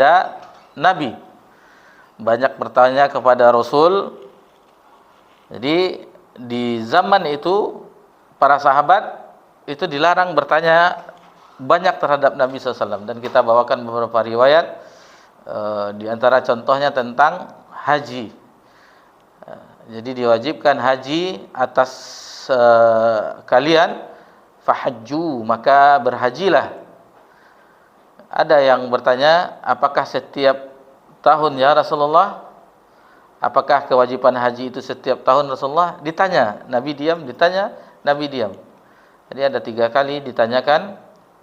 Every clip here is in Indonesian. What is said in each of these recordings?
kepada Nabi, banyak bertanya kepada Rasul. Jadi di zaman itu para sahabat itu dilarang bertanya banyak terhadap Nabi SAW, dan kita bawakan beberapa riwayat, di antara contohnya tentang haji. Jadi diwajibkan haji atas kalian, fahajju, maka berhajilah. Ada yang bertanya, apakah setiap tahun ya Rasulullah? Apakah kewajiban haji itu setiap tahun Rasulullah? Ditanya, Nabi diam, ditanya, Nabi diam. Jadi ada 3 kali ditanyakan,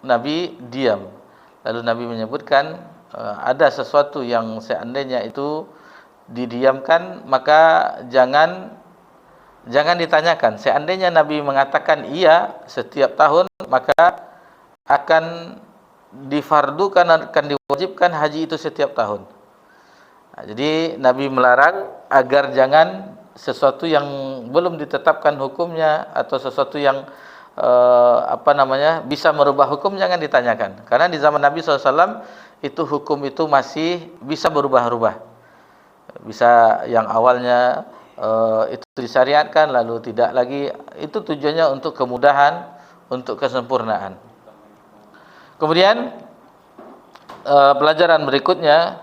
Nabi diam. Lalu Nabi menyebutkan, ada sesuatu yang seandainya itu didiamkan, maka jangan ditanyakan. Seandainya Nabi mengatakan iya setiap tahun, maka akan difardukan, akan diwajibkan haji itu setiap tahun. Jadi Nabi melarang agar jangan sesuatu yang belum ditetapkan hukumnya atau sesuatu yang bisa merubah hukum, jangan ditanyakan. Karena di zaman Nabi SAW itu hukum itu masih bisa berubah-ubah. Bisa yang awalnya itu disyariatkan lalu tidak lagi. Itu tujuannya untuk kemudahan, untuk kesempurnaan. Kemudian pelajaran berikutnya,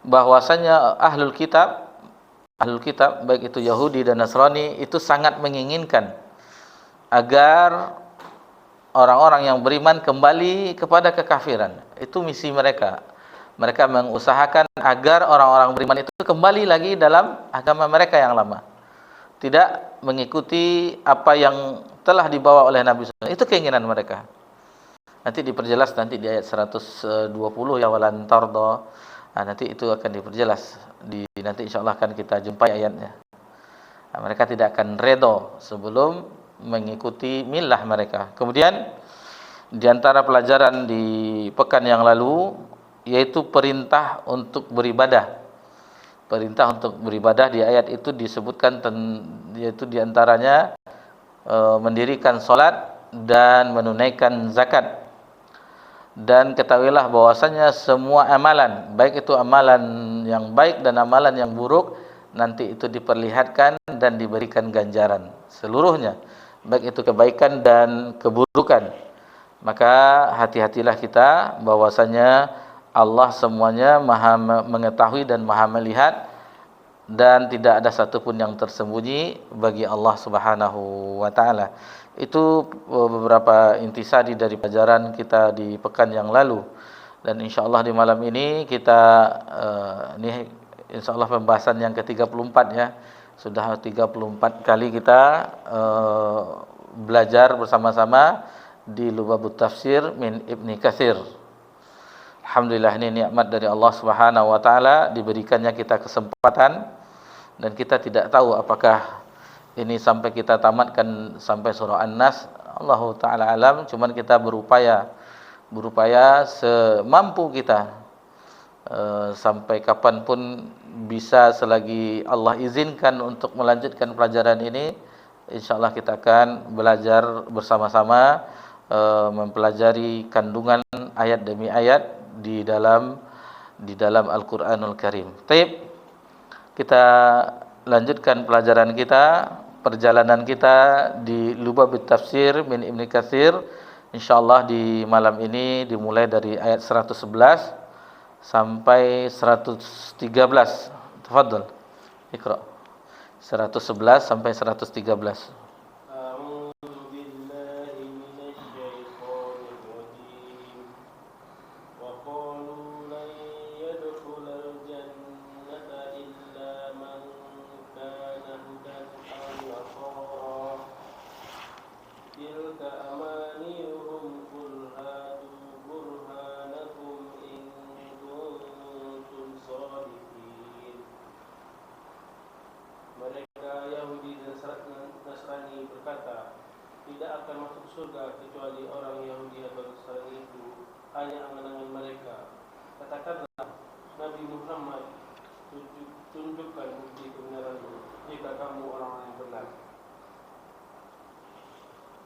bahwasanya ahlul kitab baik itu Yahudi dan Nasrani itu sangat menginginkan agar orang-orang yang beriman kembali kepada kekafiran. Itu misi mereka. Mereka mengusahakan agar orang-orang beriman itu kembali lagi dalam agama mereka yang lama, tidak mengikuti apa yang telah dibawa oleh Nabi SAW. Itu keinginan mereka. Nanti diperjelas nanti di ayat 120 ya, walan tarda. Nanti itu akan diperjelas nanti insyaallah akan kita jumpai ayatnya. Mereka tidak akan redo sebelum mengikuti milah mereka. Kemudian di antara pelajaran di pekan yang lalu yaitu perintah untuk beribadah. Perintah untuk beribadah di ayat itu disebutkan yaitu di antaranya mendirikan salat dan menunaikan zakat. Dan ketahuilah bahwasanya semua amalan, baik itu amalan yang baik dan amalan yang buruk, nanti itu diperlihatkan dan diberikan ganjaran seluruhnya, baik itu kebaikan dan keburukan. Maka hati-hatilah kita bahwasanya Allah semuanya Maha mengetahui dan Maha melihat, dan tidak ada satupun yang tersembunyi bagi Allah Subhanahu wa taala. Itu beberapa intisari dari pelajaran kita di pekan yang lalu. Dan insyaallah di malam ini kita ini insyaallah pembahasan yang ke-34 ya. Sudah 34 kali kita belajar bersama-sama di Lubabut Tafsir min Ibni Katsir. Alhamdulillah, ini nikmat dari Allah Subhanahu wa taala, diberikannya kita kesempatan, dan kita tidak tahu apakah ini sampai kita tamatkan sampai surah An-Nas, Allah taala alam. Cuman kita berupaya semampu kita, sampai kapanpun bisa, selagi Allah izinkan untuk melanjutkan pelajaran ini, insyaallah kita akan belajar bersama-sama, mempelajari kandungan ayat demi ayat di dalam Al-Qur'anul Karim. Baik, kita lanjutkan pelajaran kita, perjalanan kita di Lubabut Tafsir min Ibni Katsir. Insyaallah di malam ini dimulai dari ayat 111 sampai 113. Tafadhal. Iqra. 111 sampai 113.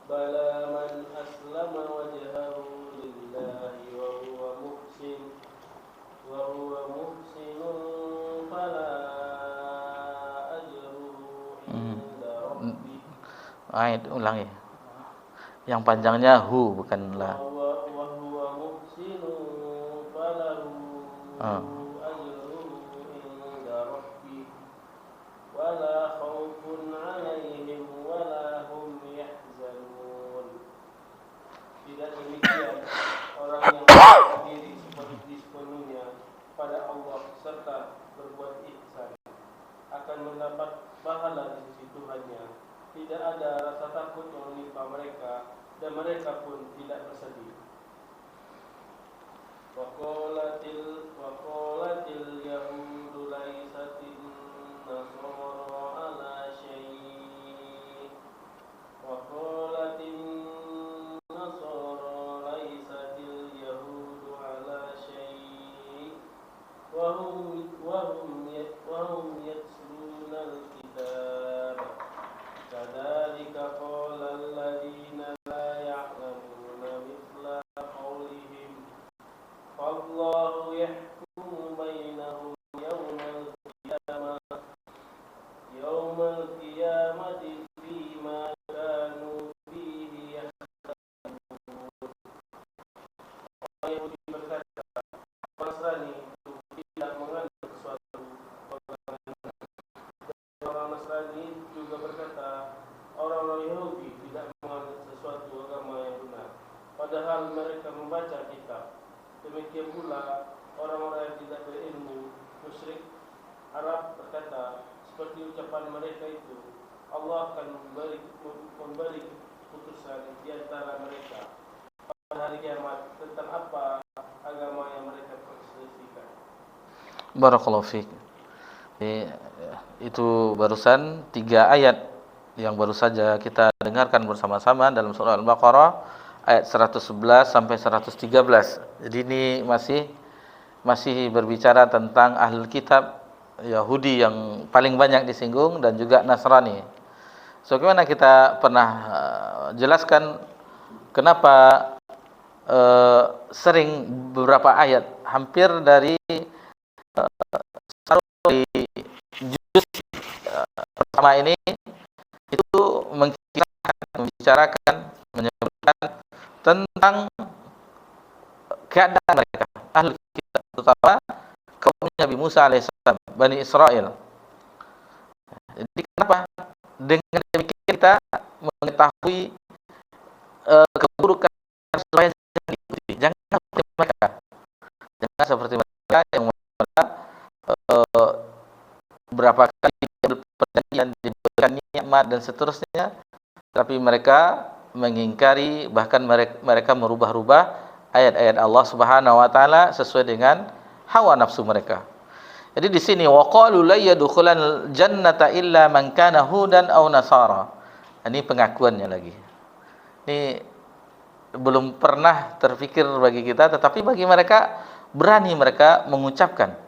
Bala man aslama wajhahu lillahi wa huwa muhsin Ayat ulangi. Yang panjangnya hu bukan la. Wa huwa muhsinun falahu ajruhu inda rabbih wala khaufun 'alaihim wala hum yahzanun. Tidak demikian orang yang berserah diri sepenuhnya pada Allah serta berbuat ihsan akan mendapat pahala di sisi Tuhannya. Tidak ada rasa takut yang menimpa mereka dan mereka pun tidak bersedih. Waqalatil yahudu laisatin nasara ala syai' waqalatin nasara laisatil yahudu ala syai' wahum yatluna al-kitab kadzalika qala alladziina laa ya'lamuuna mithla qawlihim fallahu yahkumu bainahum yawmal qiyamati fima kanu fihi yakhtalifun. Orang Yahudi berkata, Nasrani itu tidak mengandung sesuatu pegangan. Orang Nasrani juga berkata, orang-orang Yahudi tidak menganut sesuatu agama yang benar, padahal mereka membaca kitab. Demikian pula orang-orang yang tidak berilmu, musyrik Arab berkata, seperti ucapan mereka itu, Allah akan memberi keputusan di antara mereka pada hari kiamat tentang apa agama yang mereka perselisihkan. Barakallahu fiik. Itu barusan 3 ayat yang baru saja kita dengarkan bersama-sama dalam surah Al-Baqarah ayat 111 sampai 113. Jadi ini masih berbicara tentang ahlul kitab Yahudi yang paling banyak disinggung dan juga Nasrani. Sebagaimana kita pernah jelaskan kenapa sering beberapa ayat hampir dari di juz pertama ini itu membicarakan menyebutkan tentang keadaan mereka ahli kitab, terutama kaum Nabi Musa alaihissalam, Bani Israel. Jadi kenapa dengan demikian kita mengetahui keburukan supaya jangan seperti mereka, jangan seperti mereka yang berapa kali perjanjian diberikan nikmat dan seterusnya, tapi mereka mengingkari, bahkan mereka merubah-rubah ayat-ayat Allah Subhanahu wa taala sesuai dengan hawa nafsu mereka. Jadi di sini waqalu la yadkhulul jannata illa man kana hudan aw nasara. Ini pengakuannya lagi. Ini belum pernah terfikir bagi kita, tetapi bagi mereka berani mereka mengucapkan.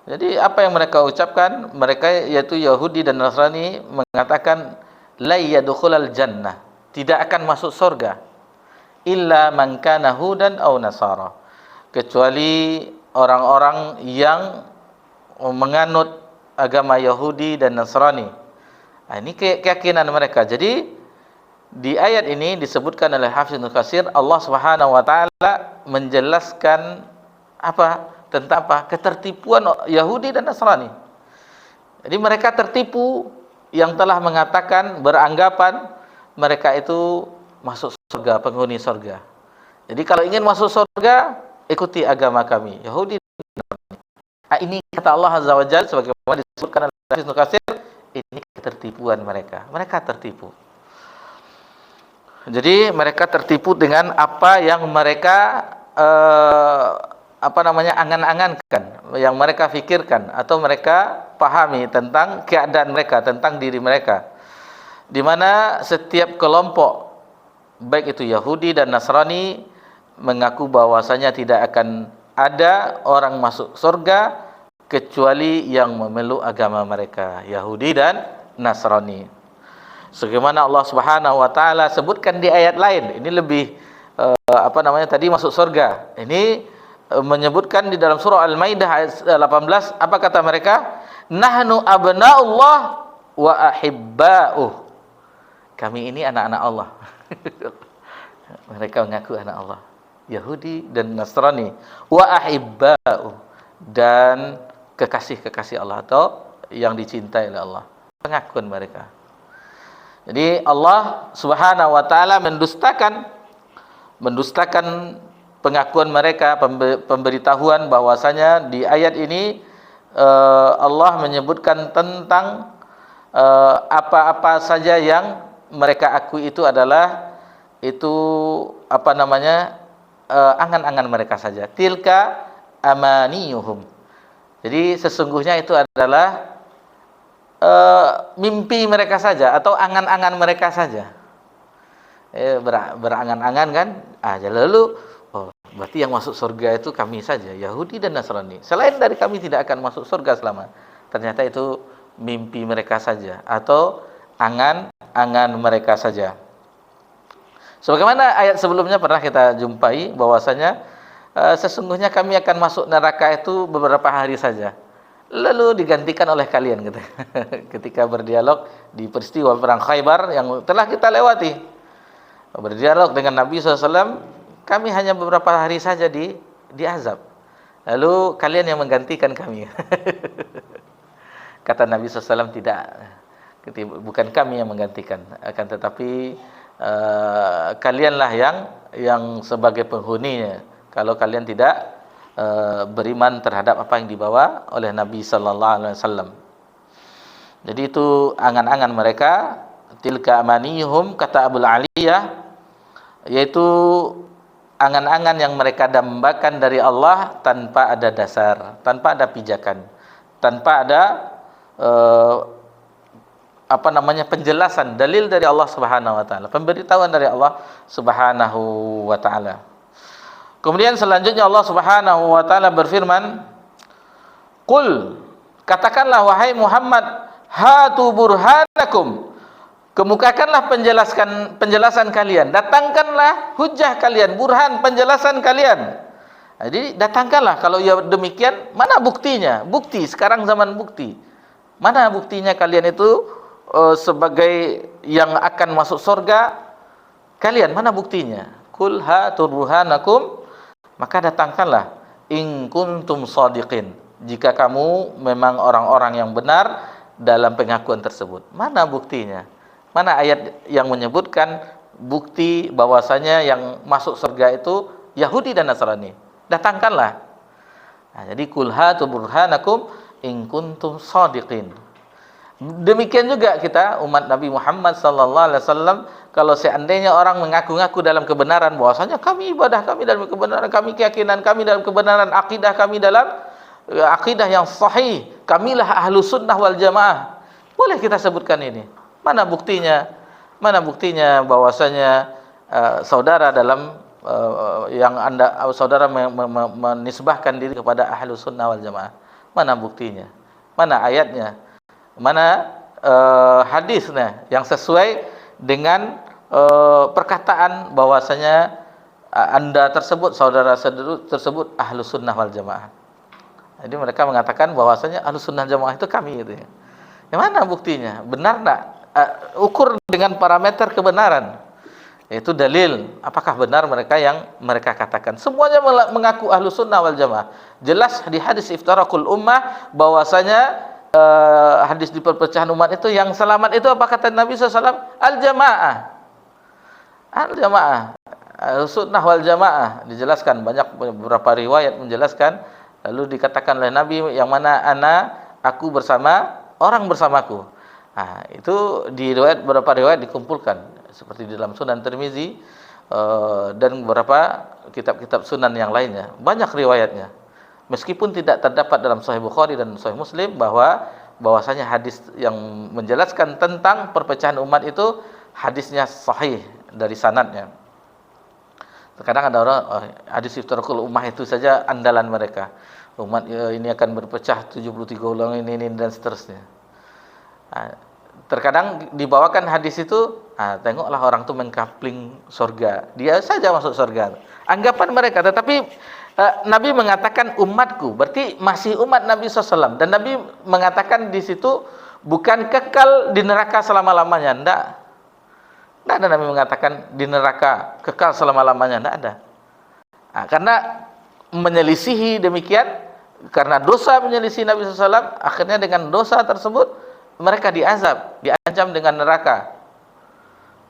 Jadi apa yang mereka ucapkan, mereka yaitu Yahudi dan Nasrani mengatakan la yadkhulul jannah, tidak akan masuk surga illa man kana hudan aw nasara, kecuali orang-orang yang menganut agama Yahudi dan Nasrani. Nah, ini keyakinan mereka. Jadi di ayat ini disebutkan oleh Hafiz Ibnu Katsir, Allah Subhanahu wa taala menjelaskan tentang ketertipuan Yahudi dan Nasrani. Jadi mereka tertipu yang telah mengatakan, beranggapan mereka itu masuk surga, penghuni surga. Jadi kalau ingin masuk surga, ikuti agama kami, Yahudi dan Nasrani. Nah, ini kata Allah Azza wa Jalla sebagaimana disebutkan oleh Hafiz Ibnu Katsir, ini ketertipuan mereka. Mereka tertipu. Jadi mereka tertipu dengan apa yang mereka angan-angankan, yang mereka fikirkan atau mereka pahami tentang keadaan mereka, tentang diri mereka, di mana setiap kelompok baik itu Yahudi dan Nasrani mengaku bahwasanya tidak akan ada orang masuk surga kecuali yang memeluk agama mereka, Yahudi dan Nasrani. Sebagaimana Allah Subhanahu wa taala sebutkan di ayat lain, ini lebih tadi masuk surga. Ini menyebutkan di dalam surah Al-Maidah ayat 18, apa kata mereka? Nahnu abna'ullah wa ahibba'uh. kami ini anak-anak Allah. Mereka mengaku anak Allah. Yahudi dan Nasrani. Wa ahibba'u, dan kekasih-kekasih Allah atau yang dicintai oleh Allah. Pengakuan mereka. Jadi Allah Subhanahu wa taala mendustakan pengakuan mereka, pemberitahuan bahwasanya di ayat ini Allah menyebutkan tentang apa-apa saja yang mereka akui itu adalah angan-angan mereka saja. Tilka amaniyuhum. Jadi sesungguhnya itu adalah mimpi mereka saja atau angan-angan mereka saja. Berangan-angan kan? Lalu berarti yang masuk surga itu kami saja, Yahudi dan Nasrani. Selain dari kami tidak akan masuk surga selama. Ternyata itu mimpi mereka saja atau angan-angan mereka saja. Sebagaimana ayat sebelumnya pernah kita jumpai bahwasanya sesungguhnya kami akan masuk neraka itu beberapa hari saja. Lalu digantikan oleh kalian gitu. Ketika berdialog di peristiwa perang Khaybar yang telah kita lewati, berdialog dengan Nabi SAW, kami hanya beberapa hari saja di azab. Lalu kalian yang menggantikan kami. Kata Nabi SAW, tidak, bukan kami yang menggantikan, akan tetapi kalianlah yang sebagai penghuninya. Kalau kalian tidak beriman terhadap apa yang dibawa oleh Nabi sallallahu alaihi wasallam. Jadi itu angan-angan mereka, tilka amanihum, kata Abu Aliyah, yaitu angan-angan yang mereka dambakan dari Allah tanpa ada dasar, tanpa ada pijakan, tanpa ada penjelasan, dalil dari Allah Subhanahu wa taala, pemberitahuan dari Allah Subhanahu wa taala. Kemudian selanjutnya Allah Subhanahu wa taala berfirman, "Qul," katakanlah wahai Muhammad, "hatu burhanakum." Kemukakanlah penjelasan kalian, datangkanlah hujjah kalian, burhan, penjelasan kalian. Jadi datangkanlah. Kalau ya demikian, mana buktinya? Bukti, sekarang zaman bukti. Mana buktinya kalian itu sebagai yang akan masuk surga? Kalian mana buktinya? Qul hatu burhanakum, maka datangkanlah, in kuntum shadiqin, jika kamu memang orang-orang yang benar dalam pengakuan tersebut. Mana buktinya? Mana ayat yang menyebutkan bukti bahwasanya yang masuk surga itu Yahudi dan Nasrani? Datangkanlah. Jadi qul hatu burhanakum in kuntum shadiqin. Demikian juga kita umat Nabi Muhammad sallallahu alaihi wasallam, kalau seandainya orang mengaku-ngaku dalam kebenaran bahwasanya kami ibadah kami dalam kebenaran, kami keyakinan kami dalam kebenaran, akidah kami dalam akidah yang sahih, kamilah ahlu sunnah wal jamaah, boleh kita sebutkan ini. Mana buktinya? Mana buktinya bahwasanya saudara dalam saudara menisbahkan diri kepada ahlu sunnah wal jamaah? Mana buktinya? Mana ayatnya? Mana hadisnya yang sesuai dengan perkataan bahwasanya anda tersebut, saudara tersebut ahlu sunnah wal jamaah? Jadi mereka mengatakan bahwasanya ahlu sunnah jamaah itu kami gitu ya. Yang mana buktinya? Benar tak? Ukur dengan parameter kebenaran, yaitu dalil. Apakah benar mereka yang mereka katakan? Semuanya mengaku ahlu sunnah wal jamaah. Jelas di hadis iftarakul ummah bahwasanya hadis di perpecahan umat itu yang selamat itu apa kata Nabi SAW? Al-jamaah. Al-jamaah. Sunnah wal jamaah. Dijelaskan banyak, beberapa riwayat menjelaskan. Lalu dikatakan oleh Nabi, yang mana aku bersama orang bersamaku. Itu di beberapa riwayat dikumpulkan, seperti di dalam Sunan Tirmizi dan beberapa kitab-kitab sunan yang lainnya. Banyak riwayatnya. Meskipun tidak terdapat dalam Sahih Bukhari dan Sahih Muslim bahwasanya hadis yang menjelaskan tentang perpecahan umat itu hadisnya sahih dari sanadnya. Terkadang ada orang hadis iftarakul ummah itu saja andalan mereka. Umat ini akan berpecah 73 ulang ini dan seterusnya. Terkadang dibawakan hadis itu, tengoklah orang itu mengkapling surga, dia saja masuk surga. Anggapan mereka, tetapi Nabi mengatakan umatku, berarti masih umat Nabi SAW. Dan Nabi mengatakan di situ bukan kekal di neraka selama-lamanya, enggak. Tidak ada Nabi mengatakan di neraka kekal selama-lamanya, tidak ada. Nah, karena menyelisihi demikian, karena dosa menyelisih Nabi SAW, akhirnya dengan dosa tersebut mereka diazab, diancam dengan neraka.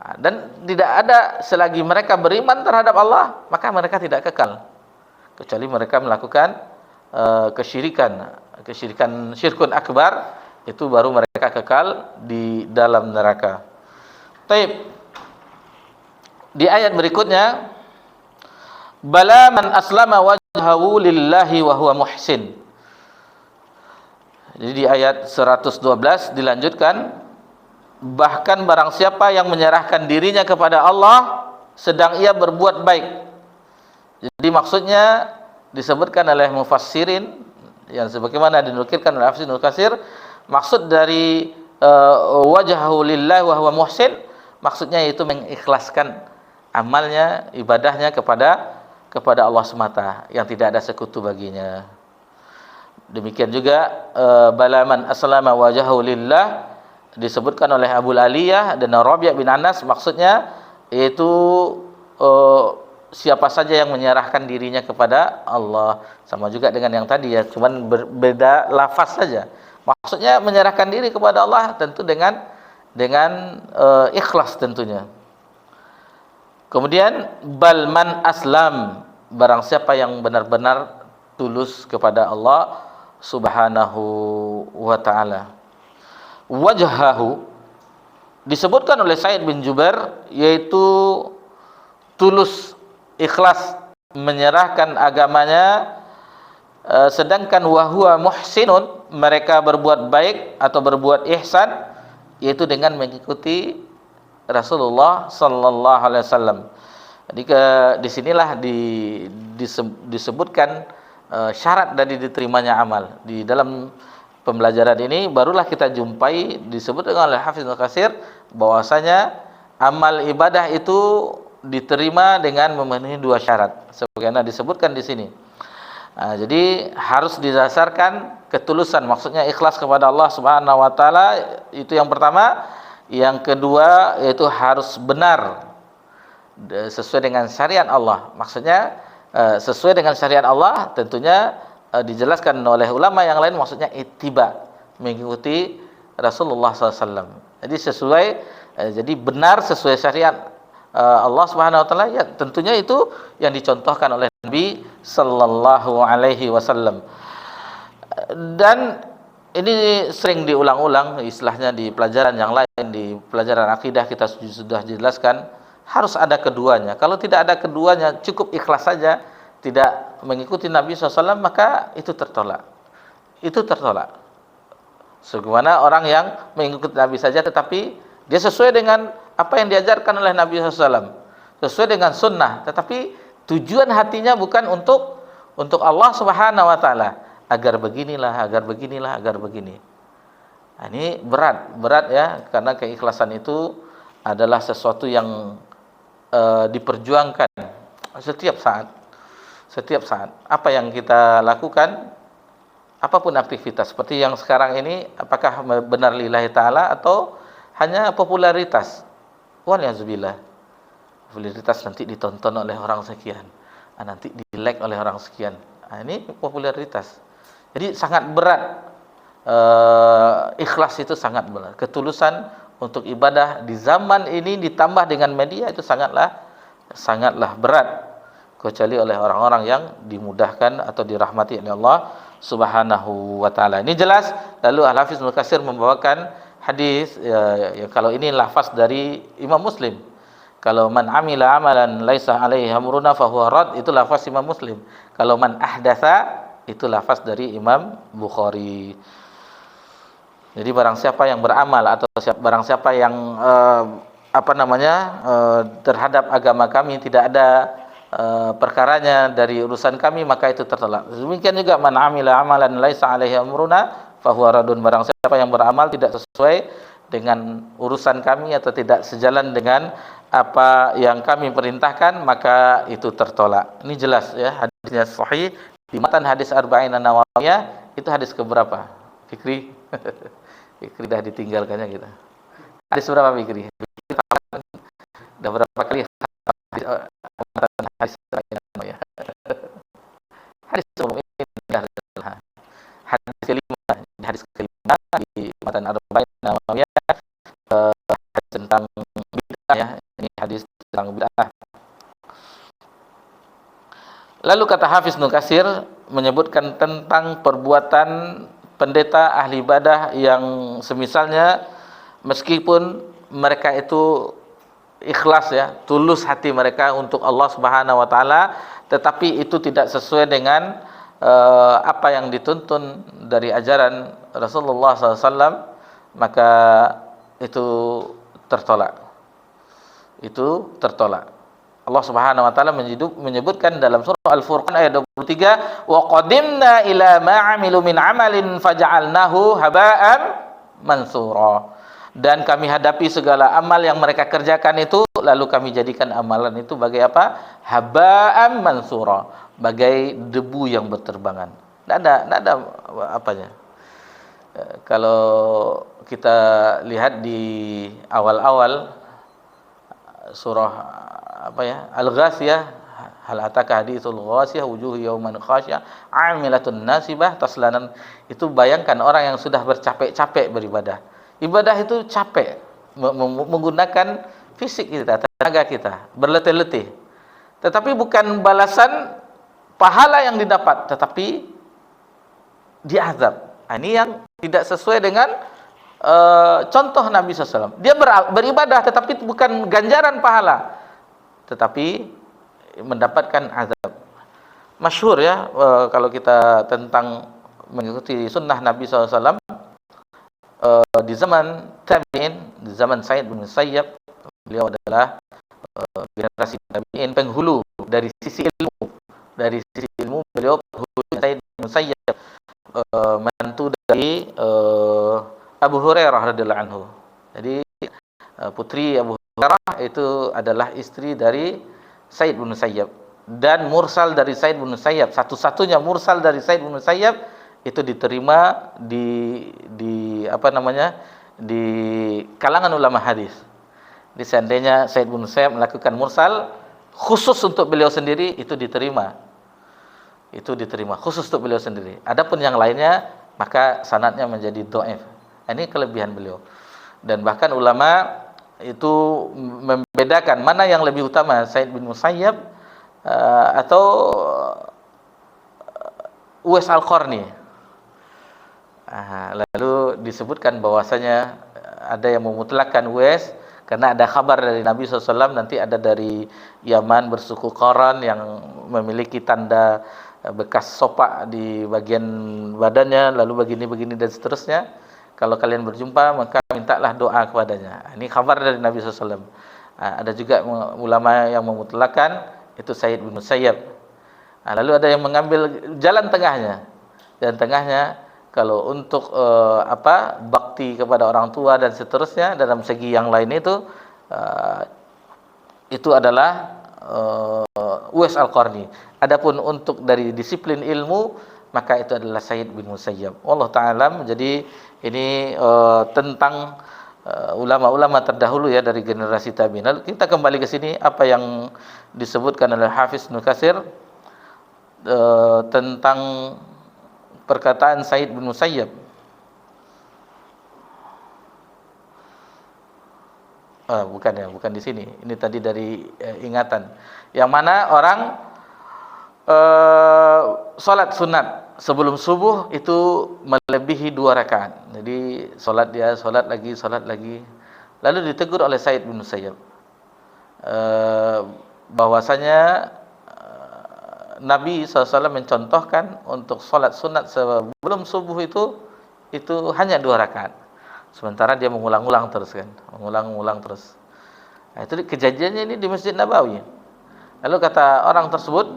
Nah, dan tidak ada selagi mereka beriman terhadap Allah, maka mereka tidak kekal, kecuali mereka melakukan kesyirikan, syirkun akbar, itu baru mereka kekal di dalam neraka. Taib. Di ayat berikutnya, bala man aslama wajhahu lillahi wa huwa muhsin. Jadi di ayat 112 dilanjutkan, bahkan barang siapa yang menyerahkan dirinya kepada Allah sedang ia berbuat baik. Jadi maksudnya disebutkan oleh mufassirin yang sebagaimana dinukilkan oleh Hafs Ibnu Katsir, maksud dari wajhahu lillahi wa huwa muhsin, maksudnya itu mengikhlaskan amalnya, ibadahnya kepada Allah semata, yang tidak ada sekutu baginya. Demikian juga balaman aslama wajhahu lillah disebutkan oleh Abu Aliyah dan Rabi' bin Anas, maksudnya yaitu siapa saja yang menyerahkan dirinya kepada Allah. Sama juga dengan yang tadi ya, cuman berbeda lafaz saja. Maksudnya menyerahkan diri kepada Allah tentu dengan ikhlas tentunya. Kemudian balman aslam, barang siapa yang benar-benar tulus kepada Allah Subhanahu wa ta'ala. Wajhahu disebutkan oleh Said bin Jubair, yaitu tulus, ikhlas menyerahkan agamanya, sedangkan wahwa muhsinun, mereka berbuat baik atau berbuat ihsan, yaitu dengan mengikuti Rasulullah sallallahu alaihi wasallam. Jadi disinilah disebutkan syarat dari diterimanya amal. Di dalam pembelajaran ini barulah kita jumpai disebutkan oleh Hafiz Ibnu Katsir bahwasanya amal ibadah itu diterima dengan memenuhi dua syarat sebagaimana disebutkan di sini. Nah, jadi harus didasarkan ketulusan, maksudnya ikhlas kepada Allah Subhanahu wa taala, itu yang pertama. Yang kedua yaitu harus benar sesuai dengan syariat Allah. Maksudnya sesuai dengan syariat Allah tentunya dijelaskan oleh ulama yang lain, maksudnya ittiba, mengikuti Rasulullah SAW. Jadi sesuai, jadi benar sesuai syariat Allah Subhanahu wa taala, ya tentunya itu yang dicontohkan oleh Nabi sallallahu alaihi wasallam. Dan ini sering diulang-ulang istilahnya di pelajaran yang lain, di pelajaran akidah kita sudah jelaskan, harus ada keduanya. Kalau tidak ada keduanya, cukup ikhlas saja, tidak mengikuti Nabi SAW, maka itu tertolak. Itu tertolak. Sebagaimana orang yang mengikuti Nabi saja, tetapi dia sesuai dengan apa yang diajarkan oleh Nabi SAW, sesuai dengan sunnah, tetapi tujuan hatinya bukan untuk Allah Subhanahu wa taala, agar beginilah, agar beginilah, agar begini. Nah, ini berat ya, karena keikhlasan itu adalah sesuatu yang diperjuangkan setiap saat. Setiap saat. Apa yang kita lakukan, apapun aktivitas seperti yang sekarang ini, apakah benar lillahi ta'ala atau hanya popularitas? Waliyahzubillah. Popularitas nanti ditonton oleh orang sekian, nanti di-like oleh orang sekian. Nah, ini popularitas. Jadi sangat berat, ikhlas itu sangat berat. Ketulusan untuk ibadah di zaman ini ditambah dengan media itu sangatlah berat, kecuali oleh orang-orang yang dimudahkan atau dirahmati oleh Allah Subhanahu wa taala. Ini jelas. Lalu Al-Hafiz Ibnu Katsir membawakan hadis, ya, kalau ini lafaz dari Imam Muslim. Kalau man amila amalan laisa alaihi amruna fahuwa rad, itu lafaz Imam Muslim. Kalau man ahdatsa, itu lafaz dari Imam Bukhari. Jadi barang siapa yang beramal atau barang siapa yang terhadap agama kami tidak ada perkaranya dari urusan kami, maka itu tertolak. Demikian juga man amila amalan laisa alaihi amruna fahuwa radun, barang siapa yang beramal tidak sesuai dengan urusan kami atau tidak sejalan dengan apa yang kami perintahkan, maka itu tertolak. Ini jelas ya, hadisnya sahih. Di matan hadis Arba'in An-Nawawiyah itu hadis keberapa? Fikri? Fikri dah ditinggalkannya kita. Hadis berapa Fikri? berapa kali hadis ya. Hadis umum ini hadis kelima, hadis kelima di matan Arba'in Nawawiyah, hadis tentang bid'ah ya. Ini hadis tentang bid'ah. Lalu kata Hafiz Ibnu Katsir menyebutkan tentang perbuatan pendeta ahli ibadah yang semisalnya, meskipun mereka itu ikhlas ya, tulus hati mereka untuk Allah Subhanahu wa taala, tetapi itu tidak sesuai dengan apa yang dituntun dari ajaran Rasulullah SAW, maka itu tertolak. Itu tertolak. Allah Subhanahu wa taala menyebutkan dalam surah Al-Furqan ayat 23, wa qadimna ila ma 'amilu min 'amalin faja'alnahu haba'an mansura. Dan kami hadapi segala amal yang mereka kerjakan itu, lalu kami jadikan amalan itu bagai apa? Haba'an mansura, bagai debu yang berterbangan. Tidak ada apanya. Kalau kita lihat di awal-awal surah apa ya, Al-Ghasyiyah, hal ataka haditsul ghasyiyah wujuhu yauman khasyah 'amilatun nasibah taslanan. Itu bayangkan orang yang sudah bercapek-capek beribadah. Ibadah itu capek, menggunakan fisik kita, tenaga kita, berletih-letih. Tetapi bukan balasan pahala yang didapat, tetapi diazab. Ini yang tidak sesuai dengan contoh Nabi SAW. Dia beribadah tetapi bukan ganjaran pahala, tetapi mendapatkan azab. Masyhur ya, kalau kita tentang mengikuti sunnah Nabi SAW, di zaman tabi'in, di zaman Sa'id bin Musayyab, beliau adalah generasi tabi'in penghulu dari sisi ilmu. Dari sisi ilmu beliau penghulu. Sa'id bin Musayyab mantu dari Abu Hurairah radhiyallahu anhu. Jadi putri Abu Hurairah itu adalah istri dari Sa'id bin Musayyab, dan mursal dari Sa'id bin Musayyab, satu-satunya mursal dari Sa'id bin Musayyab itu diterima di apa namanya, di kalangan ulama hadis. Di seandainya Sa'id bin Musayyab melakukan mursal khusus untuk beliau sendiri, itu diterima. Itu diterima khusus untuk beliau sendiri. Adapun yang lainnya maka sanadnya menjadi dhaif. Ini kelebihan beliau. Dan bahkan ulama itu membedakan mana yang lebih utama, Sa'id bin Musayyab atau Uwais Al-Qarni. Lalu disebutkan bahwasanya ada yang memutlakkan Uwais karena ada kabar dari Nabi SAW, nanti ada dari Yaman bersuku Qaran yang memiliki tanda bekas sopak di bagian badannya, lalu begini-begini dan seterusnya. Kalau kalian berjumpa maka mintalah doa kepadanya. Ini kabar dari Nabi SAW. Ada juga ulama yang memutlakkan itu Sa'id bin Musayyab. Lalu ada yang mengambil jalan tengahnya. Jalan tengahnya, kalau untuk bakti kepada orang tua dan seterusnya dalam segi yang lain itu adalah Uwais Al-Qarni. Adapun untuk dari disiplin ilmu, maka itu adalah Sa'id bin Musayyab. Wallahu ta'ala. Jadi ini tentang ulama-ulama terdahulu ya dari generasi tabi'in. Lalu kita kembali ke sini, apa yang disebutkan oleh Hafiz Ibnu Katsir tentang perkataan Sa'id bin Musayyab. Bukan di sini. Ini tadi dari ingatan. Yang mana orang salat sunat sebelum subuh itu melebihi 2 rakaat. Jadi salat lagi. Lalu ditegur oleh Sa'id bin Musayyab bahwasanya Nabi SAW mencontohkan untuk salat sunat sebelum subuh itu hanya 2 rakaat. Sementara dia mengulang-ulang terus kan, mengulang-ulang terus. Itu kejadiannya ini di Masjid Nabawi. Lalu kata orang tersebut,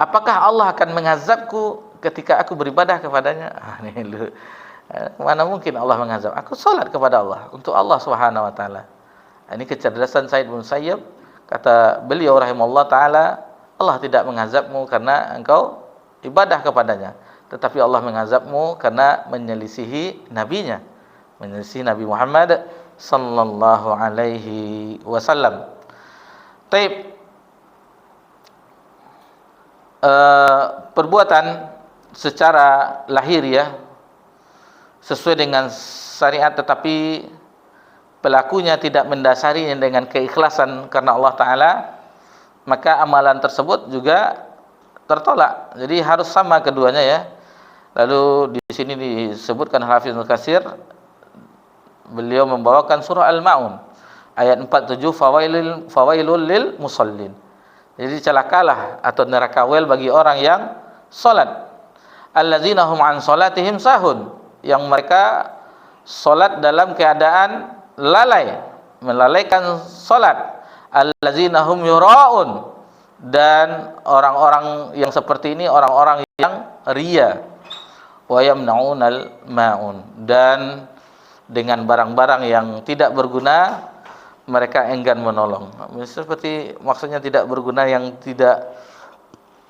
apakah Allah akan mengazabku ketika aku beribadah kepadanya? Mana mungkin Allah mengazab? Aku salat kepada Allah, untuk Allah Subhanahu wa taala. Ini kecerdasan Sa'id bin Musayyab. Kata beliau rahimahullah taala, Allah tidak mengazabmu karena engkau ibadah kepadanya, tetapi Allah mengazabmu karena menyelisihi nabinya, menyelisihi Nabi Muhammad sallallahu alaihi wasallam. Taib. Perbuatan secara lahiriah sesuai dengan syariat tetapi pelakunya tidak mendasarinya dengan keikhlasan karena Allah Ta'ala, maka amalan tersebut juga tertolak. Jadi harus sama keduanya ya. Lalu di sini disebutkan Hafiz Ibnu Katsir, beliau membawakan surah Al-Maun ayat 47, fawailul lil musallin. Jadi celakalah atau neraka wel bagi orang yang salat. Allazina hum an salatihim sahun, yang mereka salat dalam keadaan lalai, melalaikan salat. Allazina hum yuraun, dan orang-orang yang seperti ini orang-orang yang riya. Wa yamnaunal maun, dan dengan barang-barang yang tidak berguna mereka enggan menolong. Seperti maksudnya tidak berguna yang tidak,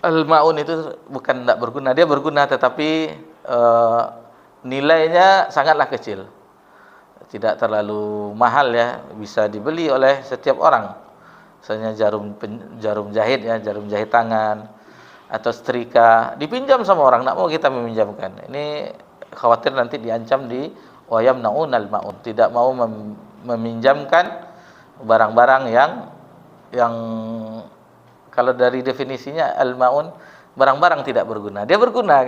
al-maun itu bukan tidak berguna, dia berguna tetapi nilainya sangatlah kecil, tidak terlalu mahal ya, bisa dibeli oleh setiap orang. Misalnya jarum jahit ya, jarum jahit tangan atau setrika dipinjam sama orang, tidak mau kita meminjamkan. Ini khawatir nanti diancam di wayam naunal maun, tidak mau meminjamkan barang-barang yang kalau dari definisinya al-maun barang-barang tidak berguna. Dia berguna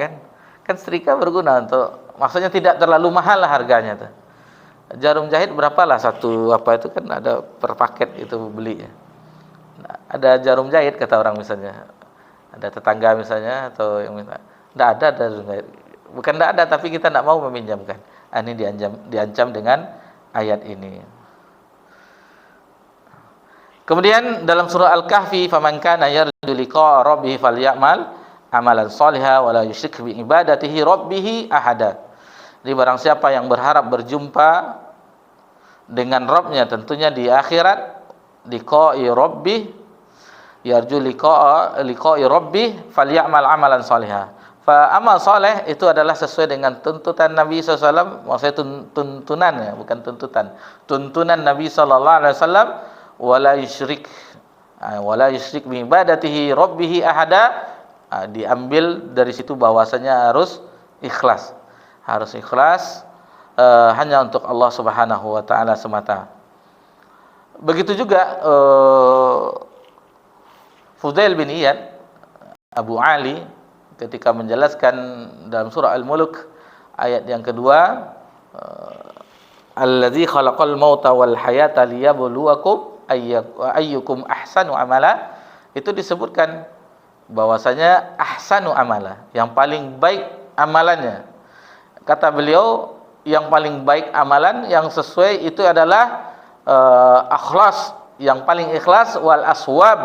kan setrika berguna untuk, maksudnya tidak terlalu mahal lah harganya tuh. Jarum jahit berapalah satu apa itu kan ada per paket itu beli ya. Ada jarum jahit kata orang misalnya, ada tetangga misalnya atau yang minta, tidak ada jarum jahit, bukan tidak ada tapi kita tidak mau meminjamkan. Ini diancam dengan ayat ini. Kemudian dalam surah Al-Kahfi, faman kana yarju liqa'a rabbih falyamal amalan shalihan wa la yusyrik bi ibadatihi rabbih ahada. Jadi barang siapa yang berharap berjumpa dengan Rabbnya, tentunya di akhirat, liqa'i rabbih, yarju liqa'i rabbih falyamal amalan shalihan. Fa amal saleh itu adalah sesuai dengan tuntutan Nabi SAW, maksudnya tuntunan ya, bukan tuntutan. Tuntunan Nabi SAW, wala yusyrik bi ibadatihi rabbih ahada. Diambil dari situ bahwasanya harus ikhlas. Harus ikhlas hanya untuk Allah Subhanahu wa taala semata. Begitu juga Fudail bin Iyad Abu Ali ketika menjelaskan dalam surah Al-Mulk ayat yang kedua, allazi khalaqal mauta wal hayata liyabluwakum ayyukum ahsanu amala, itu disebutkan bahwasanya ahsanu amala, yang paling baik amalannya. Kata beliau, yang paling baik amalan yang sesuai itu adalah ikhlas, yang paling ikhlas, wal aswab,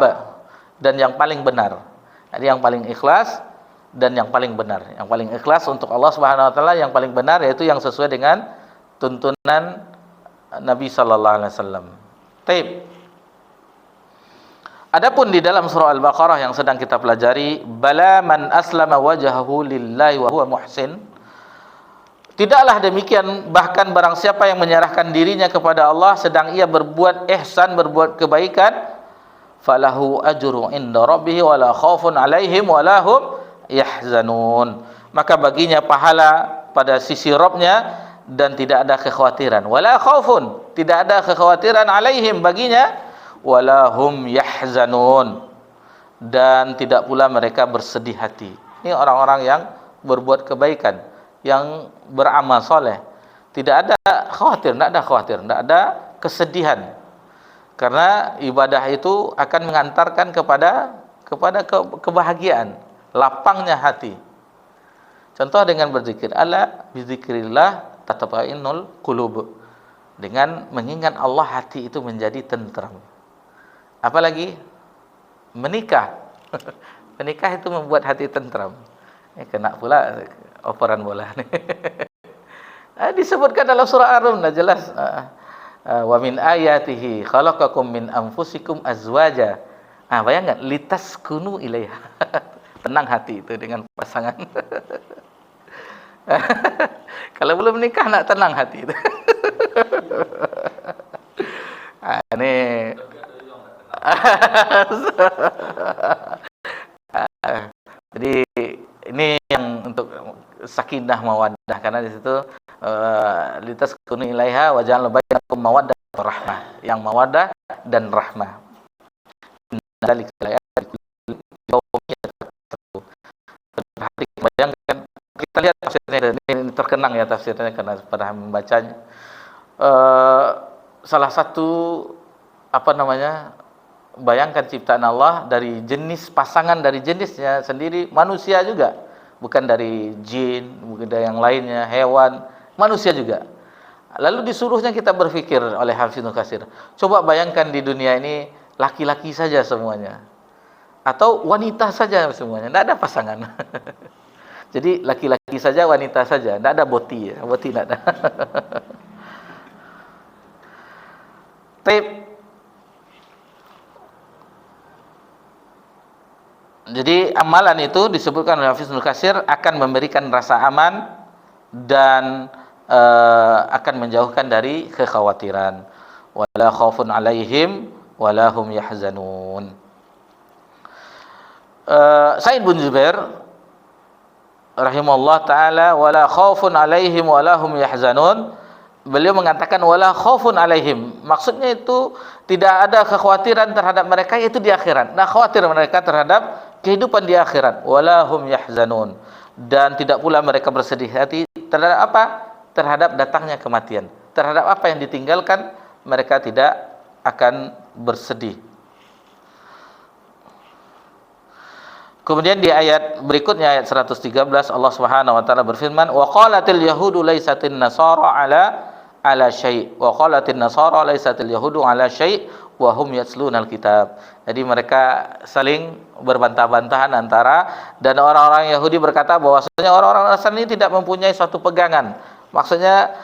dan yang paling benar. Jadi yang paling ikhlas dan yang paling benar. Yang paling ikhlas untuk Allah Subhanahu wa taala, yang paling benar yaitu yang sesuai dengan tuntunan Nabi sallallahu alaihi wasallam. Taib. Adapun di dalam surah Al-Baqarah yang sedang kita pelajari, bala man aslama wajhahu lillahi wa huwa muhsin. Tidaklah demikian, bahkan barang siapa yang menyerahkan dirinya kepada Allah sedang ia berbuat ihsan, berbuat kebaikan, falahu ajru inda rabbih wala khaufun alaihim wala hum yahzanun, maka baginya pahala pada sisi Rabbnya dan tidak ada kekhawatiran. Wala khaufun, tidak ada kekhawatiran, alaihim baginya, wala hum yahzanun, dan tidak pula mereka bersedih hati. Ini orang-orang yang berbuat kebaikan, yang beramal soleh, tidak ada khawatir, tidak ada kesedihan, karena ibadah itu akan mengantarkan kepada kebahagiaan, lapangnya hati. Contoh dengan berzikir, ala bizikrillah tatma'innul qulub. Dengan mengingat Allah hati itu menjadi tentram. Apalagi menikah. Menikah itu membuat hati tentram. Kena pula operan bola nih. Disebutkan dalam surah Ar-Rum, jelas. Wa min ayatihi khalaqakum min anfusikum azwaja. Bayangkan, litaskunu ilaiha. Tenang hati itu dengan pasangan. Kalau belum nikah nak tenang hati itu. Ini jadi ini yang untuk sakinah mawaddah, karena di situ litaskunu ilaiha wa ja'alna bainakum mawaddah wa rahmah, yang mawaddah dan rahmah. Bayangkan, kita lihat tafsirnya, ini terkenang ya tafsirnya karena pada membacanya. Salah satu bayangkan ciptaan Allah dari jenis pasangan, dari jenisnya sendiri, manusia juga, bukan dari jin, bukan dari yang lainnya, hewan, manusia juga. Lalu disuruhnya kita berpikir oleh Hafidz Ibnu Katsir, coba bayangkan di dunia ini laki-laki saja semuanya, atau wanita saja semuanya, tidak ada pasangan. Jadi laki-laki saja, wanita saja, tidak ada boti, ya, boti tidak ada. Jadi amalan itu disebutkan oleh Hafidz Ibnu Katsir akan memberikan rasa aman dan akan menjauhkan dari kekhawatiran. Wala khaufun 'alaihim wala hum yahzanun. Sa'id bin Jubair rahimahullah taala, wala khaufun 'alaihim wala hum yahzanun. Beliau mengatakan wala khaufun 'alaihim. Maksudnya itu tidak ada kekhawatiran terhadap mereka, yaitu di akhirat. Nah, khawatir mereka terhadap kehidupan di akhirat. Wala hum yahzanun. Dan tidak pula mereka bersedih hati terhadap apa? Terhadap datangnya kematian. Terhadap apa yang ditinggalkan, mereka tidak akan bersedih. Kemudian di ayat berikutnya, ayat 113, Allah Subhanahu wa taala berfirman, wa qalatil yahudu laisatin nasara ala syai' wa qalatin nasara laisatil yahudu ala syai' wa hum yatlunal kitab. Jadi mereka saling berbantah-bantahan antara, dan orang-orang Yahudi berkata bahwasanya orang-orang Nasrani tidak mempunyai suatu pegangan. Maksudnya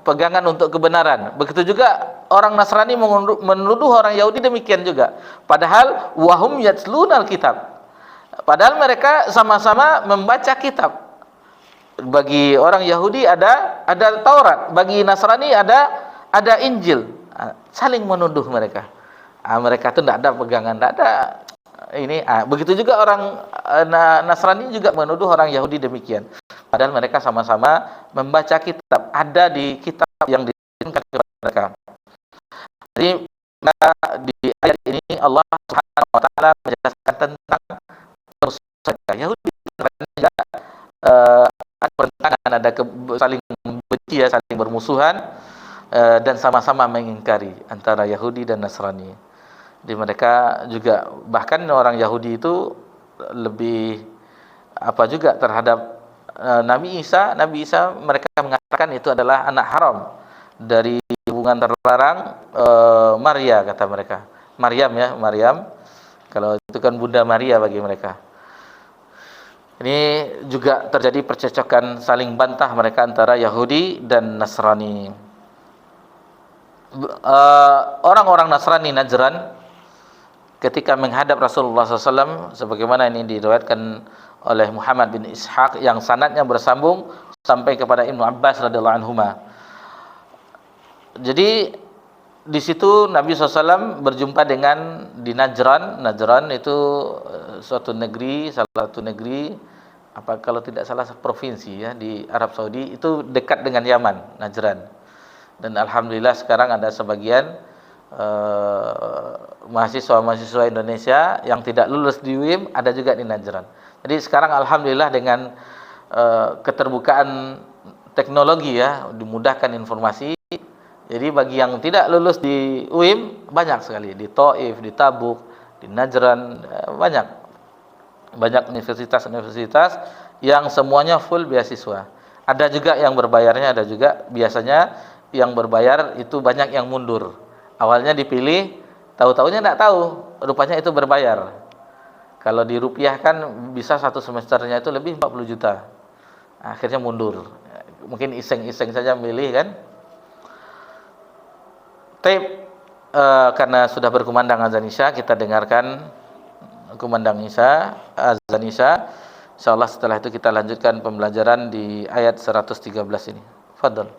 pegangan untuk kebenaran. Begitu juga orang Nasrani menuduh orang Yahudi demikian juga. Padahal wahum yatlunal kitab. Padahal mereka sama-sama membaca kitab. Bagi orang Yahudi ada Taurat, bagi Nasrani ada Injil. Saling menuduh mereka. Mereka itu tidak ada pegangan, tidak ada ini. Begitu juga orang Nasrani juga menuduh orang Yahudi demikian. Padahal mereka sama-sama membaca kitab, ada di kitab yang dikirimkan kepada mereka. Jadi di ayat ini Allah Subhanahu wa taala menjelaskan tentang mereka Yahudi juga ada pertentangan, ada saling benci, ya, saling bermusuhan, dan sama-sama mengingkari antara Yahudi dan Nasrani. Jadi mereka juga, bahkan orang Yahudi itu lebih juga terhadap Nabi Isa mereka mengatakan itu adalah anak haram dari hubungan terlarang Maria, kata mereka. Maryam, kalau itu kan Bunda Maria bagi mereka. Ini juga terjadi percecokan, saling bantah mereka antara Yahudi dan Nasrani. Orang-orang Nasrani Najran ketika menghadap Rasulullah SAW, sebagaimana ini diriwayatkan oleh Muhammad bin Ishaq yang sanadnya bersambung sampai kepada Ibnu Abbas radhiyallahu anhuma. Jadi di situ Nabi SAW berjumpa dengan di Najran. Najran itu suatu negeri, salah satu negeri, kalau tidak salah provinsi ya di Arab Saudi, itu dekat dengan Yaman, Najran. Dan alhamdulillah sekarang ada sebagian mahasiswa Indonesia yang tidak lulus di UIM ada juga di Najran. Jadi sekarang alhamdulillah dengan keterbukaan teknologi, ya, dimudahkan informasi. Jadi bagi yang tidak lulus di UIM banyak sekali, di Taif, di Tabuk, di Najran, banyak universitas yang semuanya full beasiswa. Ada juga yang berbayarnya, ada juga biasanya yang berbayar itu banyak yang mundur. Awalnya dipilih, tahu-tahunya tidak tahu, rupanya itu berbayar. Kalau dirupiahkan bisa satu semesternya itu lebih 40 juta. Akhirnya mundur. Mungkin iseng-iseng saja milih kan. Karena sudah berkumandang azan Isya, kita dengarkan kumandang azan Isya. Insyaallah setelah itu kita lanjutkan pembelajaran di ayat 113 ini. Fadhal.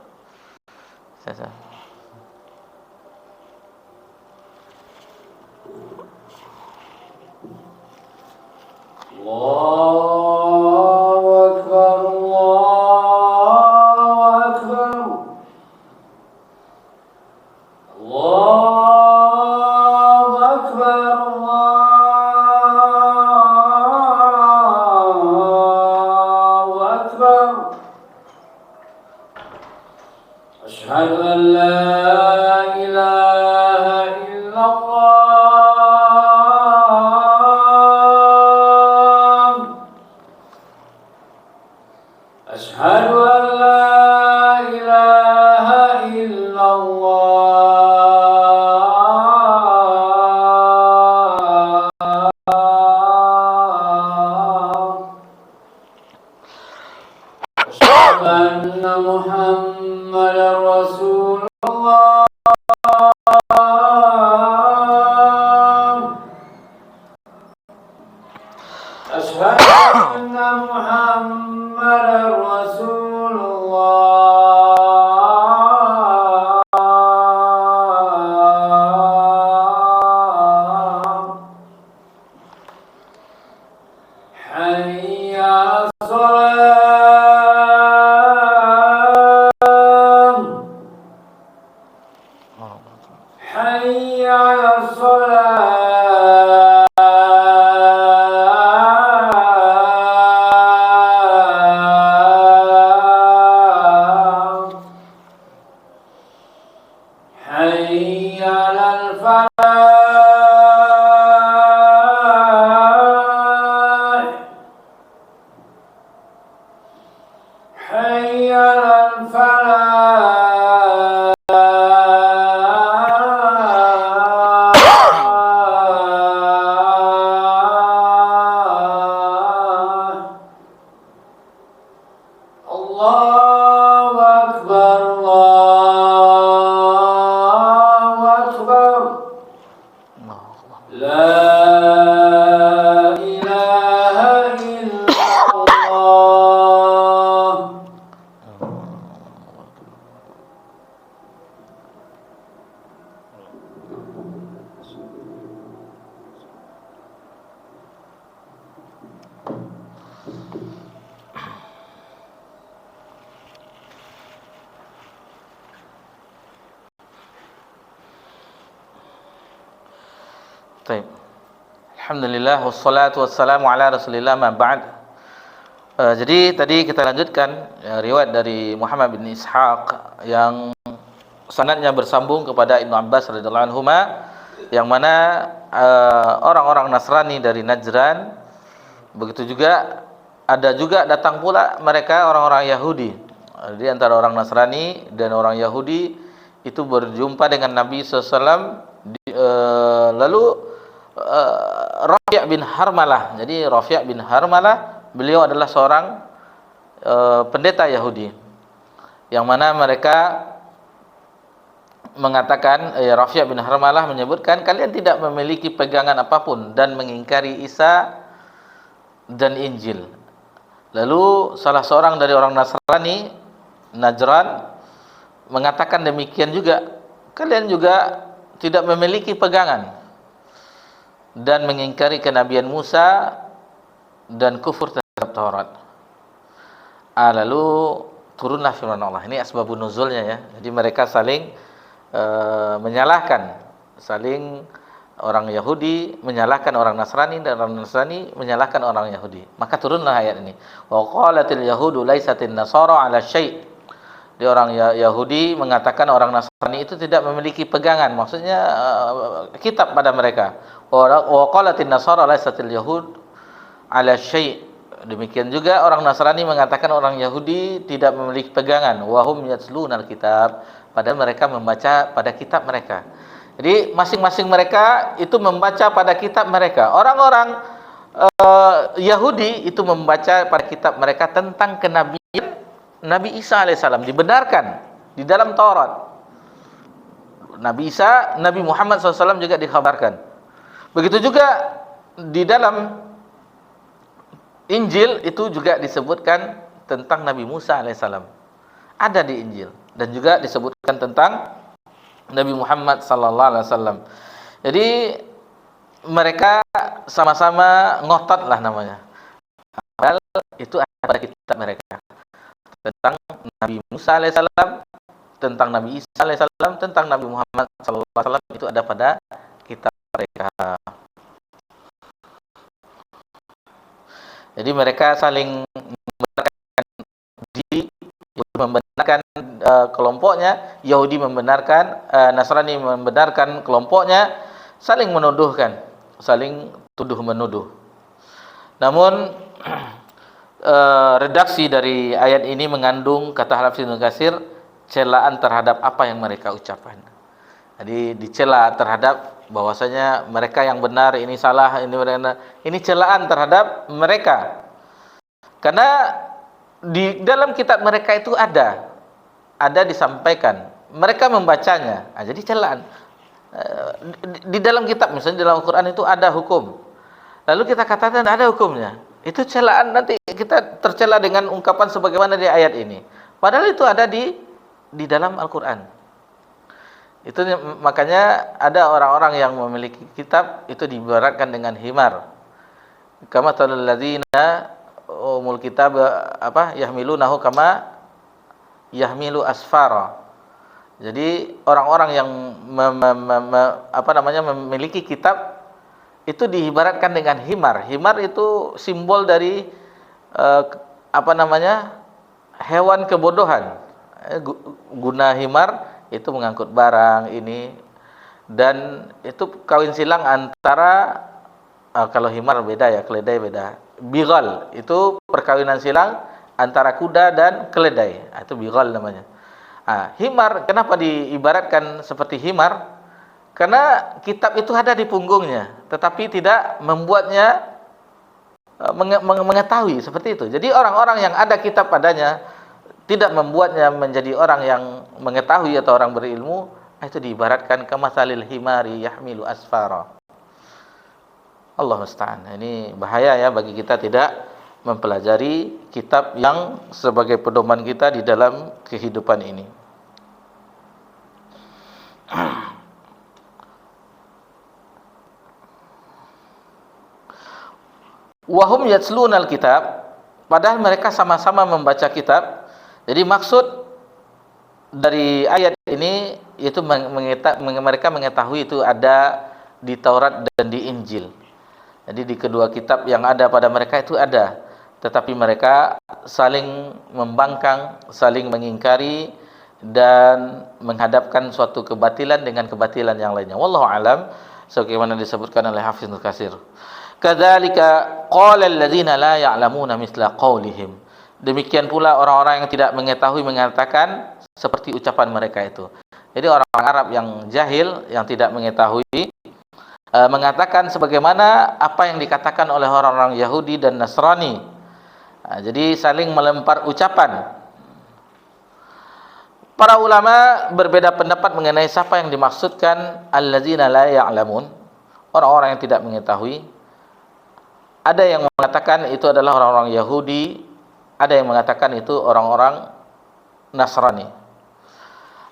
Baik. Alhamdulillah wassalatu wassalamu ala Rasulillah ma ba'd. Jadi tadi kita lanjutkan riwayat dari Muhammad bin Ishaq yang sanadnya bersambung kepada Ibnu Abbas radhiyallahu anhuma, yang mana orang-orang Nasrani dari Najran, begitu juga ada juga datang pula mereka orang-orang Yahudi. Di antara orang Nasrani dan orang Yahudi itu berjumpa dengan Nabi SAW. Lalu Rafi' bin Harmalah. Jadi Rafi' bin Harmalah, beliau adalah seorang pendeta Yahudi, yang mana mereka mengatakan, Rafi' bin Harmalah menyebutkan, kalian tidak memiliki pegangan apapun dan mengingkari Isa dan Injil. Lalu salah seorang dari orang Nasrani Najran mengatakan demikian juga, kalian juga tidak memiliki pegangan dan mengingkari kenabian Musa dan kufur terhadap Taurat. Lalu turunlah firman Allah. Ini asbabun nuzulnya ya. Jadi mereka saling menyalahkan, saling orang Yahudi menyalahkan orang Nasrani dan orang Nasrani menyalahkan orang Yahudi. Maka turunlah ayat ini. Wa qalatil yahudu laisatin nasara ala syai'. Di orang Yahudi mengatakan orang Nasrani itu tidak memiliki pegangan, maksudnya kitab pada mereka. Wa qalatin nasara laisatil yahud ala syai'. Demikian juga orang Nasrani mengatakan orang Yahudi tidak memiliki pegangan. Wa hum yatlunal kitab, padahal mereka membaca pada kitab mereka. Jadi masing-masing mereka itu membaca pada kitab mereka. Orang-orang Yahudi itu membaca pada kitab mereka tentang kenabian Nabi Isa alaihissalam, dibenarkan di dalam Taurat. Nabi Isa, Nabi Muhammad SAW juga dikhabarkan. Begitu juga di dalam Injil itu juga disebutkan tentang Nabi Musa alaihissalam. Ada di Injil, dan juga disebutkan tentang Nabi Muhammad SAW. Jadi mereka sama-sama ngotot lah namanya, Padahal itu ada pada kitab mereka. Tentang Nabi Musa alaihissalam, tentang Nabi Isa alaihissalam, tentang Nabi Muhammad sallallahu alaihi wasallam, itu ada pada kitab mereka. Jadi mereka saling membenarkan kelompoknya, Yahudi membenarkan, Nasrani membenarkan kelompoknya, saling menuduhkan, saling tuduh menuduh. Namun redaksi dari ayat ini mengandung, kata Hafiz Ibnu Katsir, celaan terhadap apa yang mereka ucapkan. Jadi dicela terhadap bahwasanya mereka yang benar, ini salah, ini benar. Ini celaan terhadap mereka. Karena di dalam kitab mereka itu ada disampaikan. Mereka membacanya. Nah, jadi celaan. Di dalam kitab, misalnya di dalam Al-Quran itu ada hukum. Lalu kita katakan ada hukumnya. Itu celaan, nanti kita tercela dengan ungkapan sebagaimana di ayat ini. Padahal itu ada di dalam Al-Quran. Itu makanya ada orang-orang yang memiliki kitab itu diibaratkan dengan himar. Kama talal ladzina umul kitab yahmilunahu kama yahmilu asfara. Jadi orang-orang yang memiliki kitab itu diibaratkan dengan himar. Himar itu simbol dari hewan kebodohan. Guna himar itu mengangkut barang ini, dan itu kawin silang antara kalau himar beda ya, keledai beda. Bighal itu perkawinan silang antara kuda dan keledai. Itu bighal namanya. Himar kenapa diibaratkan seperti himar? Karena kitab itu ada di punggungnya, tetapi tidak membuatnya mengetahui seperti itu. Jadi orang-orang yang ada kitab padanya tidak membuatnya menjadi orang yang mengetahui atau orang berilmu. Itu diibaratkan kamatsalil himari yahmilu asfara. Allah musta'an. Ini bahaya ya bagi kita tidak mempelajari kitab yang sebagai pedoman kita di dalam kehidupan ini. Wahum yatslunal kitab, padahal mereka sama-sama membaca kitab. Jadi maksud dari ayat ini yaitu mereka mengetahui itu ada di Taurat dan di Injil. Jadi di kedua kitab yang ada pada mereka itu ada, tetapi mereka saling membangkang, saling mengingkari dan menghadapkan suatu kebatilan dengan kebatilan yang lainnya. Wallahu alam, sebagaimana disebutkan oleh Hafiz Ibnu Katsir. Kadzalika qala alladzina la ya'lamuna misla qaulihim. Demikian pula orang-orang yang tidak mengetahui mengatakan seperti ucapan mereka itu. Jadi orang Arab yang jahil, yang tidak mengetahui, mengatakan sebagaimana apa yang dikatakan oleh orang-orang Yahudi dan Nasrani. Jadi saling melempar ucapan. Para ulama berbeda pendapat mengenai siapa yang dimaksudkan alladzina la ya'lamun, orang-orang yang tidak mengetahui. Ada yang mengatakan itu adalah orang-orang Yahudi, ada yang mengatakan itu orang-orang Nasrani.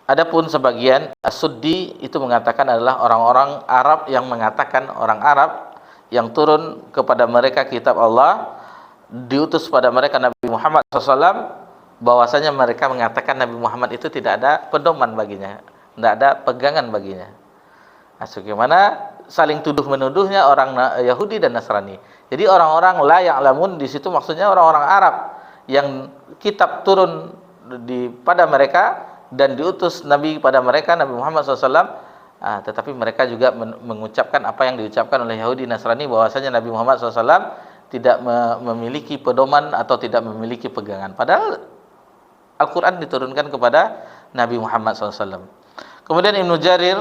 Adapun sebagian As-Suddi itu mengatakan adalah orang-orang Arab yang mengatakan orang Arab yang turun kepada mereka kitab Allah, diutus pada mereka Nabi Muhammad SAW, bahwasanya mereka mengatakan Nabi Muhammad itu tidak ada pedoman baginya, tidak ada pegangan baginya. Sebagaimana saling tuduh menuduhnya orang Yahudi dan Nasrani. Jadi orang-orang la ya'lamun di situ maksudnya orang-orang Arab yang kitab turun pada mereka dan diutus Nabi pada mereka, Nabi Muhammad SAW, tetapi mereka juga mengucapkan apa yang diucapkan oleh Yahudi Nasrani, bahwasanya Nabi Muhammad SAW tidak memiliki pedoman atau tidak memiliki pegangan. Padahal Al-Quran diturunkan kepada Nabi Muhammad SAW. Kemudian Ibnu Jarir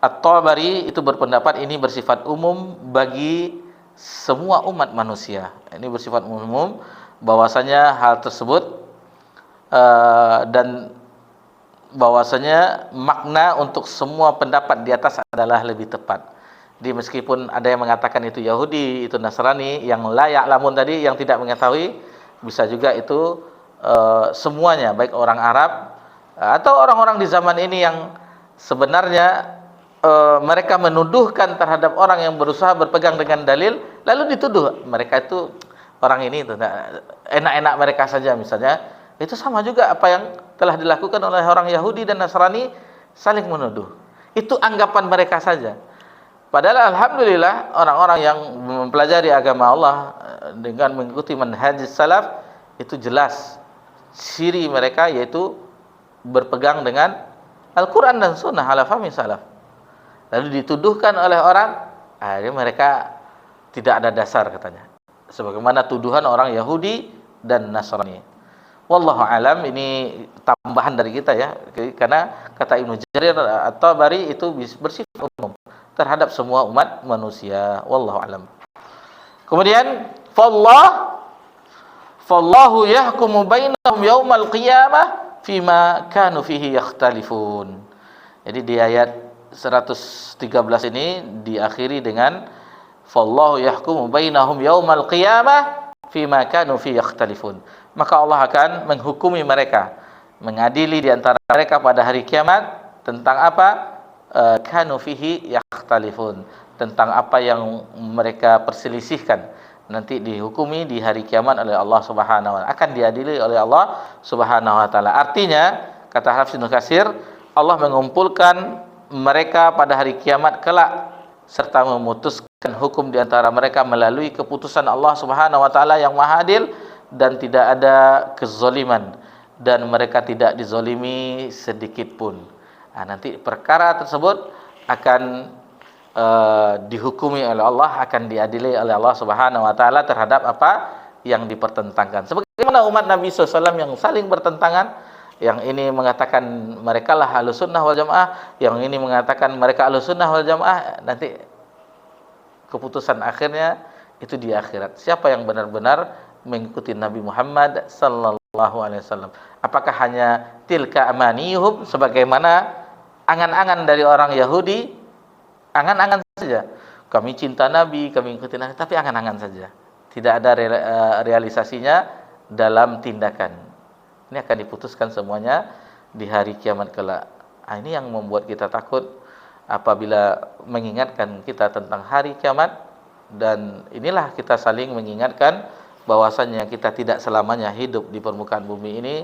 At-Tabari itu berpendapat ini bersifat umum bagi semua umat manusia. Ini bersifat umum, bahwasanya hal tersebut dan bahwasanya makna untuk semua pendapat di atas adalah lebih tepat. Jadi meskipun ada yang mengatakan itu Yahudi, itu Nasrani, yang la ya'lamun tadi, yang tidak mengetahui, bisa juga itu semuanya, baik orang Arab atau orang-orang di zaman ini yang sebenarnya mereka menuduhkan terhadap orang yang berusaha berpegang dengan dalil, lalu dituduh mereka itu orang ini itu enak-enak mereka saja misalnya, itu sama juga apa yang telah dilakukan oleh orang Yahudi dan Nasrani, saling menuduh. Itu anggapan mereka saja. Padahal alhamdulillah orang-orang yang mempelajari agama Allah dengan mengikuti manhaj salaf itu jelas ciri mereka yaitu berpegang dengan Al-Quran dan Sunnah ala fahmi salaf. Lalu dituduhkan oleh orang, akhirnya mereka tidak ada dasar katanya. Sebagaimana tuduhan orang Yahudi dan Nasrani. Wallahu alam, ini tambahan dari kita ya. Karena kata Ibnu Jarir At-Tabari itu bersifat umum terhadap semua umat manusia. Wallahu alam. Kemudian fallahu yahkumu bainahum yaumal qiyamah fima kanu fihi yakhtalifun. Jadi di ayat 113 ini diakhiri dengan fallahu yahkumu bainahum yaumal qiyamah fima kanu fihi yakhtalifun. Maka Allah akan menghukumi mereka, mengadili di antara mereka pada hari kiamat tentang apa? Kanu fihi yakhtalifun, tentang apa yang mereka perselisihkan, nanti dihukumi di hari kiamat oleh Allah Subhanahu wa taala, akan diadili oleh Allah Subhanahu wa taala. Artinya, kata Hafiz Ibnu Katsir, Allah mengumpulkan mereka pada hari kiamat kelak serta memutuskan hukum di antara mereka melalui keputusan Allah Subhanahu wa taala yang Maha Adil, dan tidak ada kezaliman dan mereka tidak dizalimi sedikit pun. Nanti perkara tersebut akan dihukumi oleh Allah, akan diadili oleh Allah Subhanahu wa taala terhadap apa yang dipertentangkan. Sebagaimana umat Nabi SAW yang saling bertentangan, yang ini mengatakan mereka lah Ahlussunnah wal Jamaah, yang ini mengatakan mereka Ahlussunnah wal Jamaah, nanti keputusan akhirnya itu di akhirat. Siapa yang benar-benar mengikuti Nabi Muhammad sallallahu alaihi wasallam? Apakah hanya tilka amaniyuhum, sebagaimana angan-angan dari orang Yahudi, angan-angan saja, kami cinta Nabi, kami ikuti Nabi, tapi angan-angan saja, tidak ada realisasinya dalam tindakan. Ini akan diputuskan semuanya di hari kiamat kelak. Ini yang membuat kita takut apabila mengingatkan kita tentang hari kiamat, dan inilah kita saling mengingatkan bahwasanya kita tidak selamanya hidup di permukaan bumi ini,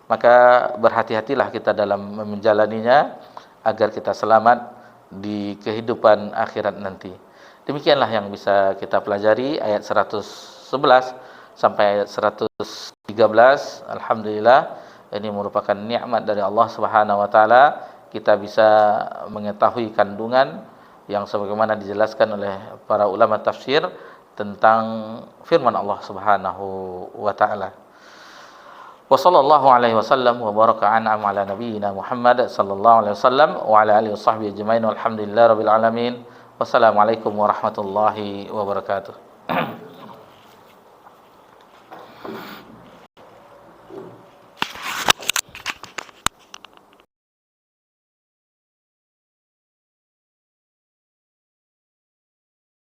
maka berhati-hatilah kita dalam menjalaninya agar kita selamat di kehidupan akhirat nanti. Demikianlah yang bisa kita pelajari ayat 111 sampai ayat 113. Alhamdulillah, ini merupakan nikmat dari Allah Subhanahu wa taala, kita bisa mengetahui kandungan yang sebagaimana dijelaskan oleh para ulama tafsir tentang firman Allah Subhanahu wa taala. Wa sallallahu alaihi wasallam wa baraka an'am ala nabiyyina Muhammad sallallahu alaihi wasallam wa ala alihi washabbihi ajmain walhamdulillahirabbil alamin. Wassalamualaikum warahmatullahi wabarakatuh.